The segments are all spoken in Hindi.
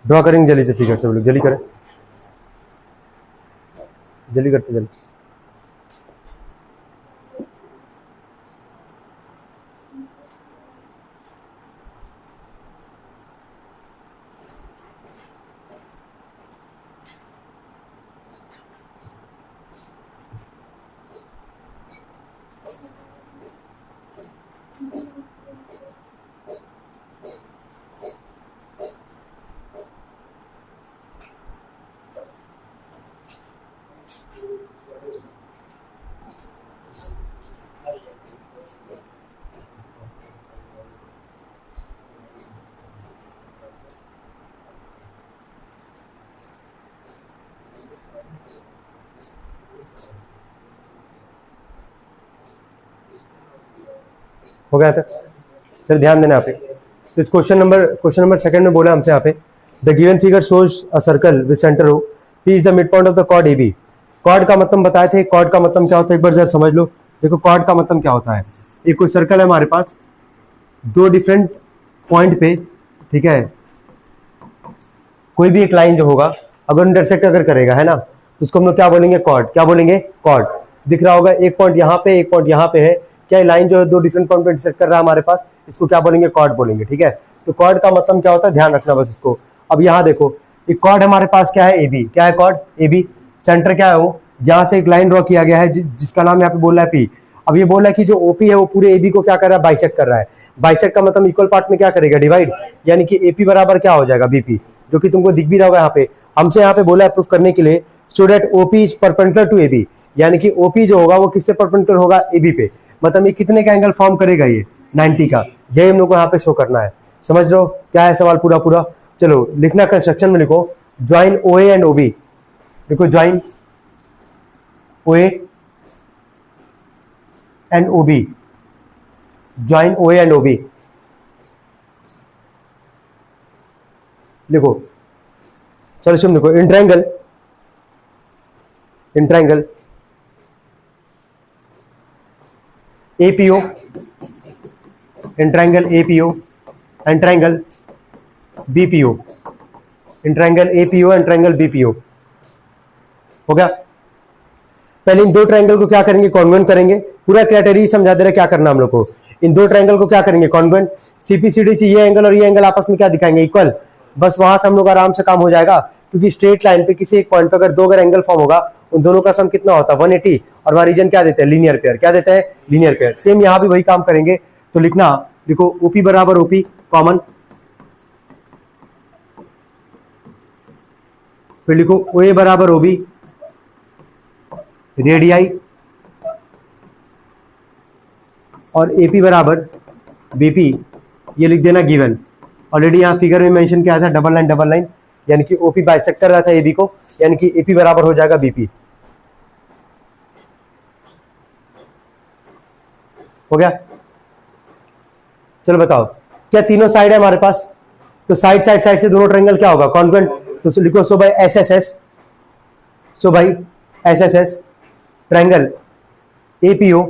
ड्रॉ करेंगे जल्दी से फिगर, सब लोग जल्दी करें, जल्दी करते जल्दी। हो गया था, चलो ध्यान देना यहाँ पे। इस क्वेश्चन नंबर सेकंड में बोला हमसे यहाँ पे, the given figure shows a circle with centre O, P is the midpoint of the chord A B. Chord का मतलब बताए थे, कॉर्ड का मतलब क्या होता है एक बार जरा समझ लो। देखो कॉर्ड का मतलब क्या होता है, एक कोई सर्कल है हमारे पास, दो डिफरेंट पॉइंट पे, ठीक है, कोई भी एक लाइन जो होगा अगर इंटरसेक्ट अगर करेगा, है ना, तो उसको हम लोग क्या बोलेंगे, कॉर्ड। क्या बोलेंगे, कॉर्ड। दिख रहा होगा एक पॉइंट यहाँ पे, एक पॉइंट यहाँ पे है, क्या लाइन जो है दो डिफरेंट पॉइंट पे इंटरसेक्ट कर रहा है हमारे पास, इसको क्या बोलेंगे, कॉर्ड बोलेंगे। ठीक है, तो कॉर्ड का मतलब क्या होता है, ध्यान रखना बस इसको। अब यहाँ देखो एक कॉर्ड हमारे पास क्या है, ए बी। क्या है कॉर्ड, ए बी। सेंटर क्या है वो, जहां से एक लाइन ड्रॉ किया गया है जिसका नाम यहाँ पे बोल रहा है पी। अब ये बोल रहा है कि जो ओपी है वो पूरे एबी को क्या कर रहा है, बाइसेक्ट कर रहा है। बाइसेक्ट का मतलब इक्वल पार्ट में क्या करेगा, डिवाइड, यानी कि एपी बराबर क्या हो जाएगा, बीपी, जो कि तुमको दिख भी रहा होगा यहाँ पे। हमसे यहाँ पे बोला है प्रूफ करने के लिए, so that OP is perpendicular to AB, यानी कि ओपी जो होगा वो किससे परपेंडिकुलर होगा, एबी पे। मतलब ये कितने का एंगल फॉर्म करेगा, ये 90 का। यही हम लोग को यहाँ पे शो करना है। समझ लो क्या है सवाल पूरा पूरा। चलो लिखना कंस्ट्रक्शन में लिखो, ज्वाइन ओए एंड ओबी। देखो ज्वाइन ओए एंड ओबी, ज्वाइन ओए एंड ओबी लिखो। चलो शुभ लिखो, in triangle APO, in triangle APO and triangle BPO, in triangle APO and triangle BPO. हो गया। पहले इन दो ट्रायंगल को क्या करेंगे, कॉन्वेंट करेंगे। पूरा क्राइटेरिया समझा दे रहे क्या करना हम लोग को। इन दो ट्रायंगल को क्या करेंगे, कॉन्वेंट। सीपीसीडी से ये एंगल और ये एंगल आपस में क्या दिखाएंगे, इक्वल। बस वहां से हम लोग आराम से काम हो जाएगा, क्योंकि स्ट्रेट लाइन पे किसी एक पॉइंट पे अगर दो अगर एंगल फॉर्म होगा, उन दोनों का सम कितना होता है, 180, और वह रीजन क्या देते हैं, लीनियर पेयर। क्या देते हैं, लीनियर पेयर। सेम यहाँ भी वही काम करेंगे। तो लिखना, देखो ओपी बराबर ओपी कॉमन, फिर लिखो ओए बराबर ओबी रेडियाई, और एपी बराबर बीपी, ये लिख देना गिवन। ऑलरेडी यहाँ फिगर में मेंशन किया था, डबल लाइन, यानी कि ओपी बाइसेक्ट कर रहा था एबी को, यानी कि एपी बराबर हो जाएगा बीपी। हो गया। चलो बताओ, क्या तीनों साइड है हमारे पास, तो साइड से दोनों ट्रायंगल क्या होगा, कॉन्वेंट। तो लिखो सो भाई एसएसएस, सो भाई SSS triangle APO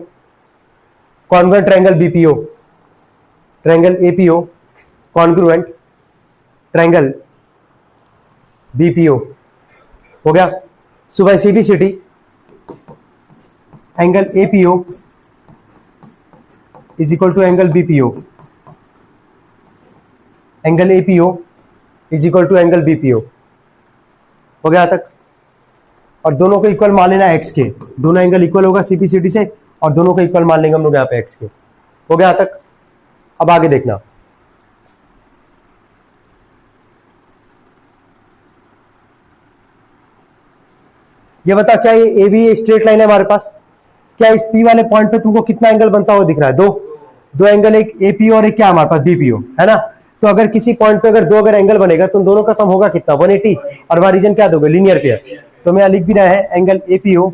congruent triangle BPO, triangle APO congruent triangle BPO. हो गया। So by CPCT angle APO is equal to angle BPO, angle APO is equal to angle BPO. हो गया तक। और दोनों को इक्वल मान लेना एक्स के, दोनों एंगल इक्वल होगा सीपीसीटी से, और दोनों को इक्वल मान लेंगे हम लोग यहाँ पे एक्स के। हो गया तक। अब आगे देखना, ये बता क्या ये ए बी स्ट्रेट लाइन है हमारे पास, क्या इस पी वाले पॉइंट पे तुमको कितना एंगल बनता हुआ दिख रहा है, दो एंगल, एक एपीओ और एक क्या हमारे पास बीपीओ, है ना। तो अगर किसी पॉइंट पे अगर दो अगर एंगल बनेगा तो दोनों का सम होगा कितना, 180, और वह रीजन क्या दोगे, लीनियर पेयर। तो मैं लिख भी रहा है एंगल एपीओ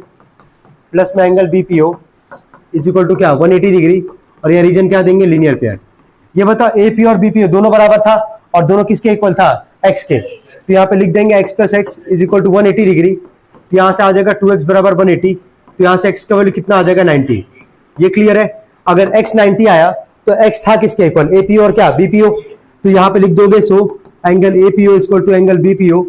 प्लस में angle BPO is equal to क्या, 180 डिग्री, और ये रीजन क्या देंगे, लीनियर पेयर। ये बता एपी और बीपीओ दोनों बराबर था, और दोनों किसके इक्वल था, एक्स के। तो यहाँ पे लिख देंगे x plus x is equal to 180 degree. तो यहाँ से आ जाएगा 2x बराबर 180, तो यहाँ से x का वैल्यू कितना आ जाएगा, 90। ये क्लियर है। अगर x 90 आया तो x था किसके इक्वल, एपीओ और क्या, बीपीओ। तो यहाँ पे लिख दोगे so angle A P O equal to angle B P O,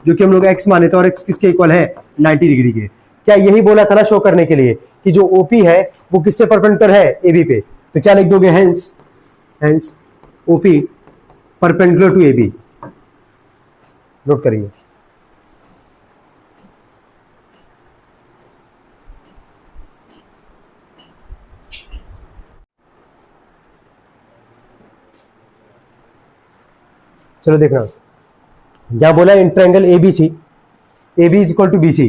जो कि हम लोग एक्स माने थे, और एक्स किसके इक्वल है 90 डिग्री के। क्या यही बोला था ना शो करने के लिए कि जो ओपी है वो किससे परपेंडिकुलर है, ए बी पे। तो क्या लिख दोगे, hence OP perpendicular to A B, note करेंगे। चलो देखना, क्या बोला, in triangle A B C, A B is equal to B C.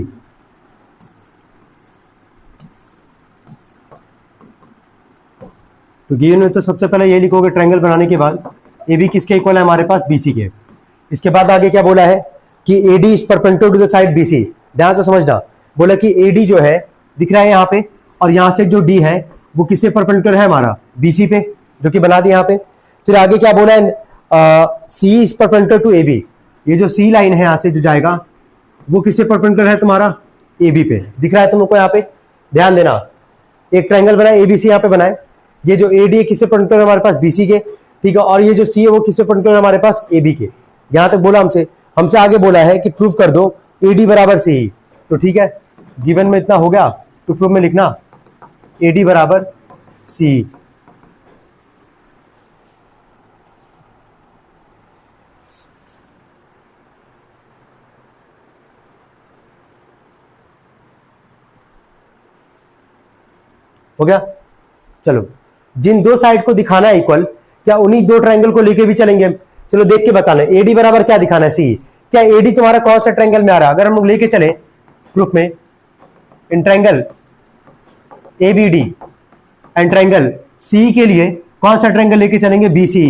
तो गिवन में तो सबसे पहले ये लिखोगे ट्रायंगल बनाने के बाद ए बी किसके इक्वल है हमारे पास, बी सी के। इसके बाद आगे क्या बोला है कि A D is perpendicular to the side B C. ध्यान से समझना, बोला कि ए डी जो है दिख रहा है यहाँ पे, और यहाँ से जो डी है वो किससे परपेंडिकुलर है हमारा, बी सी पे, जो कि बना दिया यहाँ पे। फिर आगे क्या बोला है, C is perpendicular to A B. ये जो सी लाइन है यहाँ से जो जाएगा वो किससे परपेंडिकुलर है तुम्हारा, ए बी पे। दिख रहा है तुम लोग को यहाँ पे, ध्यान देना। एक ट्रायंगल बना है ए बी सी, यहाँ पे बनाए। ये जो ए डी है किससे परपेंडिकुलर है हमारे पास, बी सी के, ठीक है। और ये जो सी है वो किससे परपेंडिकुलर है हमारे पास, ए बी के। यहां तक बोला हमसे। हमसे आगे बोला है कि प्रूव कर दो ए डी बराबर सी। तो ठीक है, गिवन में इतना हो गया, तो प्रूफ में लिखना ए डी बराबर सी। हो गया। चलो, जिन दो साइड को दिखाना है इक्वल, क्या उन्हीं दो ट्रायंगल को लेके भी चलेंगे। चलो देख के बताना, एडी बराबर क्या दिखाना है, सी। क्या एडी तुम्हारा कौन सा ट्रायंगल में आ रहा है, अगर हम लोग लेके चले प्रूफ में, in triangle A B D and triangle C के लिए कौन सा ट्रायंगल लेके चलेंगे, बी सी।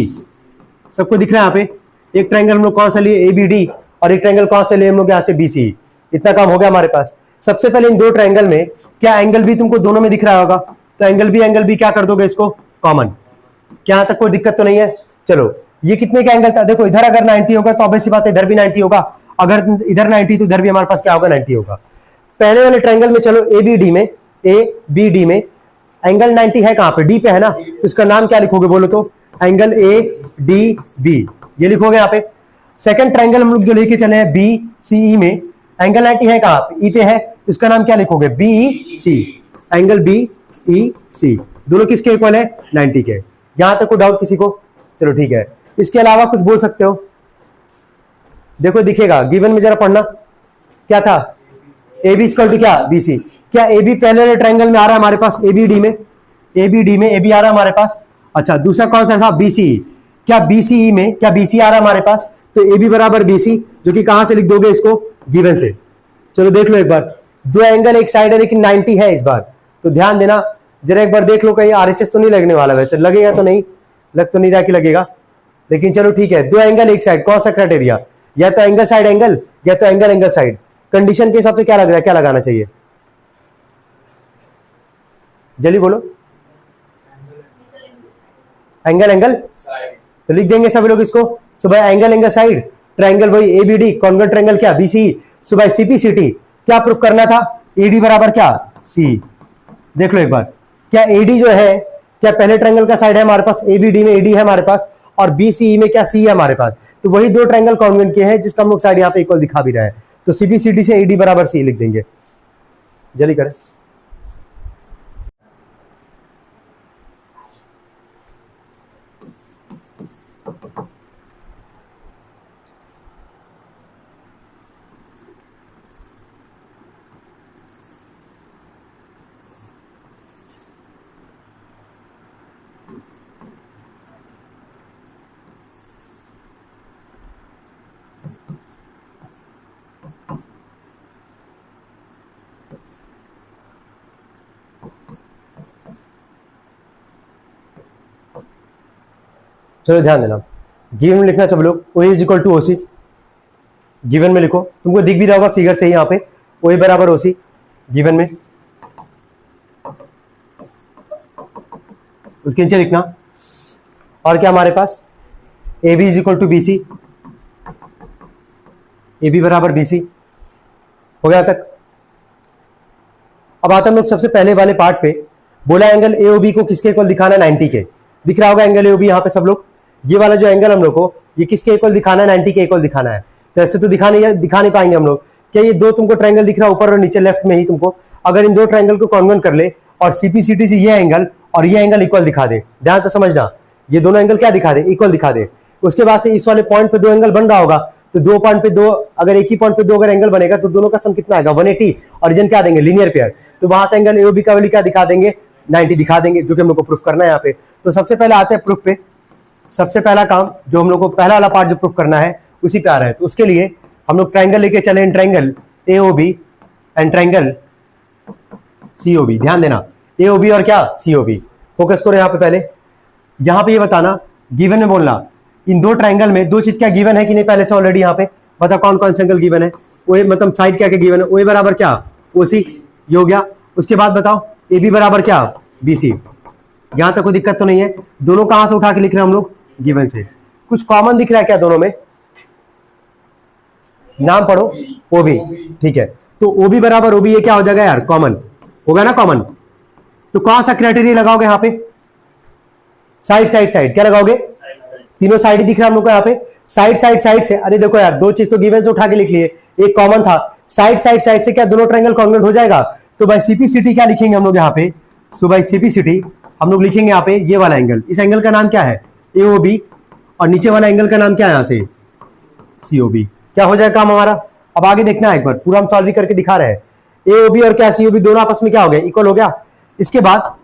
सबको दिख रहा है यहाँ पे, एक ट्रायंगल हम लोग कौन सा लिए, ए बी डी, और एक ट्रायंगल कौन सा लिए हम लोग यहाँ से, बी सी। इतना काम हो गया हमारे पास। सबसे पहले इन दो ट्रायंगल में क्या एंगल भी तुमको दोनों में दिख रहा होगा, तो एंगल भी क्या कर दोगे इसको कॉमन। क्या यहां तक कोई दिक्कत तो नहीं है। चलो, ये कितने का एंगल था, देखो इधर अगर 90 होगा तो ऑब्वियस सी बात है इधर भी 90 होगा, अगर इधर 90 तो इधर भी हमारे पास क्या होगा, 90 होगा। पहले वाले ट्रायंगल में चलो ए बी डी में एंगल 90 है कहां पे, डी पे है ना, तो इसका नाम क्या लिखोगे बोलो तो, एंगल ए डी बी, ये लिखोगे यहाँ पे। सेकंड ट्रायंगल हम लोग जो लेके चले हैं बी सी ई में, एंगल 90 है कहां पे, ई पे है, तो इसका नाम क्या लिखोगे, B C, angle B E C. दोनों किसके इक्वल है, 90 के। यहां तक कोई डाउट किसी को, चलो ठीक है। इसके अलावा कुछ बोल सकते हो, देखो दिखेगा गिवन में, जरा पढ़ना क्या था, ए बी इक्वल टू क्या, बी सी। क्या ए बी पहले वाले ट्रायंगल में आ रहा है हमारे पास, ए बी डी में ए बी आ रहा है हमारे पास। अच्छा, दूसरा कौन सा था, बी सी। क्या बी सी ई में क्या बी सी आ रहा है हमारे पास, तो ए बी बराबर बी सी, जो कि कहां से लिख दोगे इसको, गिवन से। चलो देख लो एक बार, दो एंगल एक साइड है लेकिन 90 है इस बार, तो ध्यान देना जरा एक बार देख लो, कहीं आरएचएस तो नहीं लगने वाला, वैसे लगेगा तो नहीं, लग तो नहीं रहा कि लगेगा, लेकिन चलो ठीक है। दो एंगल एक साइड, कौन सा क्राइटेरिया, या तो एंगल साइड एंगल, या तो एंगल साइड। कंडीशन के हिसाब से क्या लग रहा है, क्या लगाना चाहिए, जल्दी बोलो। एंगल तो लिख देंगे सभी लोग इसको। सुबह एंगल साइड, ट्रायंगल वही एबीडी, कॉन्वेक्स ट्रायंगल क्या, बीसी। सुबह सीपीसीटी क्या प्रूफ करना था, एडी बराबर क्या, सी। देख लो एक बार, क्या एडी जो है, क्या पहले ट्रायंगल का साइड है हमारे पास, एबीडी में एडी है हमारे पास, और बीसीई में क्या सी है हमारे पास। तो वही दो ट्रायंगल कॉन्वेंट के हैं जिसका हम लोग साइड यहाँ पे इक्वल दिखा भी रहा है। तो सीपीसीटी से एडी बराबर सी लिख देंगे, जल्दी करें। चलो ध्यान देना, गिवन में लिखना सब लोग, O is equal to OC. Given में लिखो, तुमको दिख भी रहा होगा फिगर से ही यहाँ पे, ओ ए बराबर ओसी गिवन में, उसके नीचे लिखना। और क्या हमारे पास, A B is equal to B C, A B बराबर बी सी। हो गया तक। अब आते हम लोग सबसे पहले वाले पार्ट पे, बोला एंगल ए ओ बी को किसके इक्वल दिखाना, 90 के। दिख रहा होगा एंगल ए ओ बी यहाँ पे सब लोग, ये वाला जो एंगल हम लोग को, ये किसके इक्वल दिखाना है, 90 के इक्वल दिखाना है। तो ऐसे तो दिखा नहीं पाएंगे हम लोग। क्या ये दो तुमको ट्रायंगल दिख रहा है ऊपर और नीचे लेफ्ट में ही तुमको, अगर इन दो ट्रायंगल को कॉन्वेंट कर ले और सीपीसीटी से ये एंगल और ये एंगल इक्वल दिखा दे, ध्यान से समझना, ये दोनों एंगल क्या दिखा दे, इक्वल दिखा दे। उसके बाद से इस वाले पॉइंट पे दो एंगल बन रहा होगा, तो दो पॉइंट पे दो, अगर एक ही पॉइंट पे दो अगर एंगल बनेगा तो दोनों का सम कितना आएगा, 180। और रीजन क्या देंगे, लीनियर पेयर। तो वहां से एंगल एओबी का वैल्यू क्या दिखा देंगे, 90 दिखा देंगे, जो कि हम लोग को प्रूफ करना है यहाँ पे। तो सबसे पहले आते हैं प्रूफ पे। सबसे पहला काम जो हम लोग को, पहला वाला पार्ट जो प्रूफ करना है उसी पे आ रहा है। तो उसके लिए हम लोग ट्रायंगल लेके चले, in triangle AOB and triangle COB. ध्यान देना, एओबी और क्या, सीओबी। फोकस करो यहाँ पे। पहले यहाँ पे ये बताना, गिवन में बोलना, इन दो ट्रायंगल में दो चीज क्या गिवन है कि नहीं पहले से ऑलरेडी। यहाँ पे बता कौन कौन से एंगल गिवन है, ओ मतलब साइड क्या क्या गिवन है, ओ बराबर क्या, ओसी, ये हो गया। उसके बाद बताओ ए बी बराबर क्या, बीसी। यहां तक कोई दिक्कत तो नहीं है। दोनों कहां से उठा के लिख रहे हैं हम लोग, गिवन से। कुछ कॉमन दिख रहा है क्या दोनों में, नाम पढ़ो, ओबी, ठीक है। तो ओबी बराबर ओबी, ये क्या हो जाएगा यार, कॉमन होगा ना, कॉमन। तो कौन सा क्राइटेरिया लगाओगे यहाँ पे, साइड साइड साइड, क्या लगाओगे, तीनों साइड ही दिख रहा है हम लोग को यहाँ पे, साइड साइड साइड से। अरे देखो यार, दो चीज तो गिवन से उठा के लिख लिए, एक कॉमन था, साइड साइड साइड से क्या दोनों ट्रायंगल कॉन्ग्रुएंट हो जाएगा। तो बाय सीपीसीटी क्या लिखेंगे हम लोग यहाँ पे, सो बाय सीपीसीटी हम लोग लिखेंगे यहाँ पे ये वाला एंगल, इस एंगल का नाम क्या है, एओबी, और नीचे वाला एंगल का नाम क्या है यहाँ से, सीओबी। क्या हो जाएगा काम हमारा। अब आगे देखना है एक बार, पूरा हम सॉल्व करके दिखा रहे हैं। एओबी और क्या सीओबी दोनों आपस में क्या हो गया, इक्वल हो गया। इसके बाद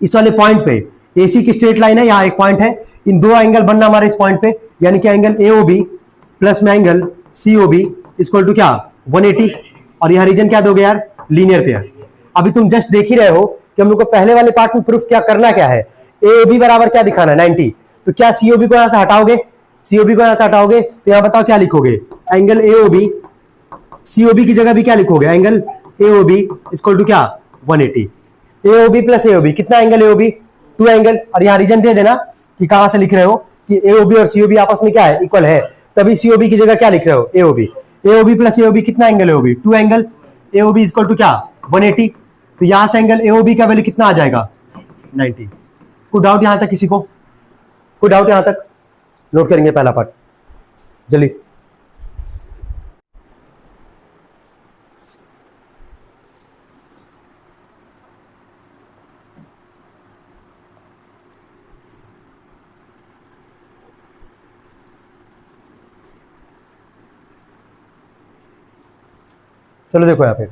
इस वाले पॉइंट पे एसी की स्ट्रेट लाइन है, यहाँ एक पॉइंट है, इन दो एंगल बनना हमारे इस पॉइंट पे, यानी कि एंगल एओबी प्लस में एंगल सीओबी इक्वल टू क्या, 180। और यहाँ रीजन क्या दोगे यार, लीनियर पेयर। अभी तुम जस्ट देख ही रहे हो कि हम लोग को पहले वाले पार्ट में प्रूफ क्या करना क्या है, एओबी बराबर क्या दिखाना है, 90। तो क्या सीओबी को यहां से हटाओगे, सीओबी को यहां से हटाओगे तो यहां बताओ क्या लिखोगे, एंगल एओबी, सीओबी की जगह भी क्या लिखोगे, एंगल एओबी इक्वल टू क्या, 180। एओबी प्लस एओबी कितना एंगल, एओबी 2 एंगल। और यहाँ रीजन दे देना कि कहां से लिख रहे हो कि एओबी और सीओबी आपस में क्या है, इक्वल है, तभी सीओबी की जगह क्या लिख रहे हो, एओबी। एओबी प्लस एओबी कितना angle, AOB 2 angle, AOB equal to क्या, 180। तो यहां से एंगल एओबी का वैल्यू कितना आ जाएगा, 90। कोई डाउट यहां तक किसी को, कोई डाउट यहां तक, नोट करेंगे पहला पार्ट जल्दी। चलो देखो यहाँ पे,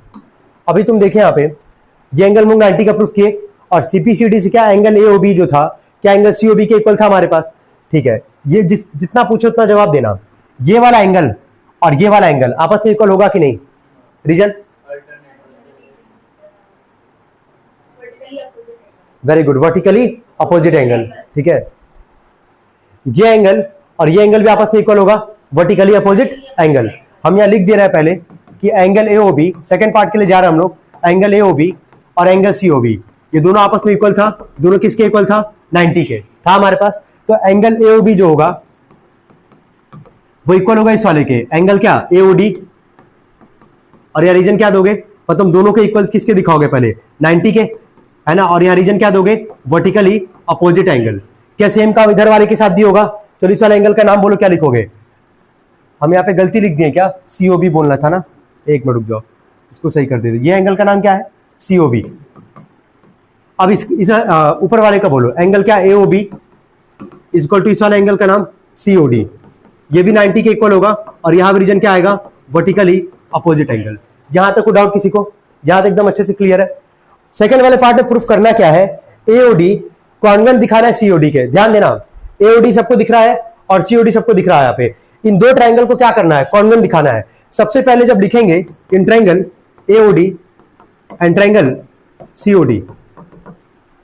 अभी तुम देखे यहाँ पे ये एंगल मुंग 90 का प्रूफ किए, और सीपीसीटी से क्या एंगल एओबी जो था, क्या एंगल सीओबी के इक्वल था हमारे पास, ठीक है। ये जितना पूछो उतना जवाब देना। ये वाला एंगल और ये वाला एंगल आपस में इक्वल होगा कि नहीं, reason, very good, vertically opposite angle, ठीक है। ये एंगल और ये एंगल भी आपस में इक्वल होगा, वर्टिकली अपोजिट एंगल। हम यहाँ लिख दे रहे हैं पहले कि एंगल एओबी, सेकंड पार्ट के लिए जा रहे हैं हम लोग, एंगल एओबी और एंगल सीओबी ये दोनों आपस में इक्वल था, दोनों किसके इक्वल था, 90 के था हमारे पास। तो एंगल एओबी जो होगा वो इक्वल होगा इस वाले के, एंगल क्या, एओडी, और यहाँ रीजन क्या दोगे, मतलब दोनों के इक्वल किसके दिखाओगे, पहले 90 के, है ना। और यहाँ रीजन क्या दोगे, वर्टिकली अपोजिट एंगल। क्या सेम काम इधर वाले के साथ भी होगा। तो इस वाले एंगल का नाम बोलो, क्या लिखोगे, हम यहाँ पे गलती लिख दिए क्या, सीओबी बोलना था ना, एक मिनट रुक जाओ, इसको सही कर देते। ये एंगल का नाम क्या है, सीओबी। अब इस ऊपर वाले का बोलो, एंगल क्या, एओबी इक्वल टू इस वाले एंगल का नाम सीओडी, ये भी 90 के इक्वल होगा। और यहाँ भी रीजन क्या आएगा, वर्टिकली अपोजिट एंगल। यहां तक कोई डाउट किसी को, यहां तक एकदम अच्छे से क्लियर है। सेकंड वाले पार्ट में प्रूफ करना क्या है, एओडी कॉन्वेंट दिखाना है सीओडी के। ध्यान देना, एओडी सबको दिख रहा है और सीओडी सबको दिख रहा है। यहाँ पे इन दो ट्रायंगल को क्या करना है, कॉन्वेंट दिखाना है। सबसे पहले जब लिखेंगे in triangle AOD and triangle COD,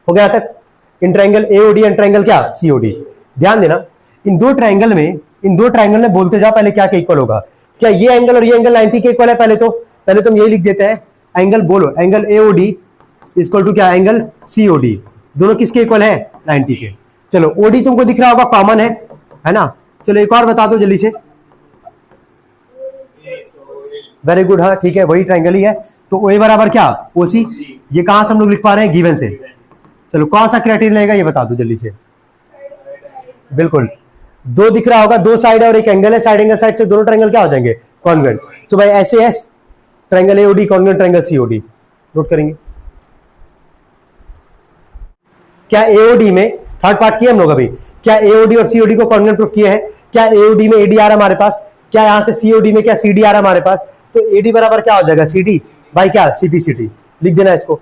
हो गया तक, in triangle AOD and triangle क्या, सीओडी। ध्यान देना, इन दो ट्रायंगल में बोलते जाओ पहले क्या इक्वल होगा। क्या ये एंगल और ये एंगल 90 के इक्वल है, पहले तुम यही लिख देते हैं, एंगल बोलो, एंगल एओडी इक्वल टू क्या, एंगल सीओडी, दोनों किसके इक्वल है, 90 के। चलो ओडी तुमको दिख रहा होगा, कॉमन है ना। चलो एक और बता दो जल्दी से, वेरी गुड, हाँ ठीक है, वही ट्रायंगल ही है। तो ओ बराबर क्या, ओसी, ये कहां से हम लोग लिख पा रहे हैं, गिवन से। चलो कौन सा क्राइटेरिया लगेगा ये बता दो जल्दी से, बिल्कुल दो दिख रहा होगा, दो साइड है और एक एंगल है, साइड एंगल साइड से दोनों ट्रायंगल क्या हो जाएंगे, कॉन्ग्रुएंट। तो भाई ऐसे है triangle AOD congruent triangle COD, note करेंगे। क्या एओडी में थर्ड पार्ट किया हम लोग अभी, क्या एओडी और सीओडी को कॉन्ग्रुएंट प्रूफ किया है? क्या एओडी में एडी आ रहा हमारे पास, क्या यहां से सीओडी में क्या सीडी आ रहा हमारे पास? तो एडी बराबर क्या हो जाएगा, सीडी बाई क्या, सीपीसीटी, लिख देना इसको।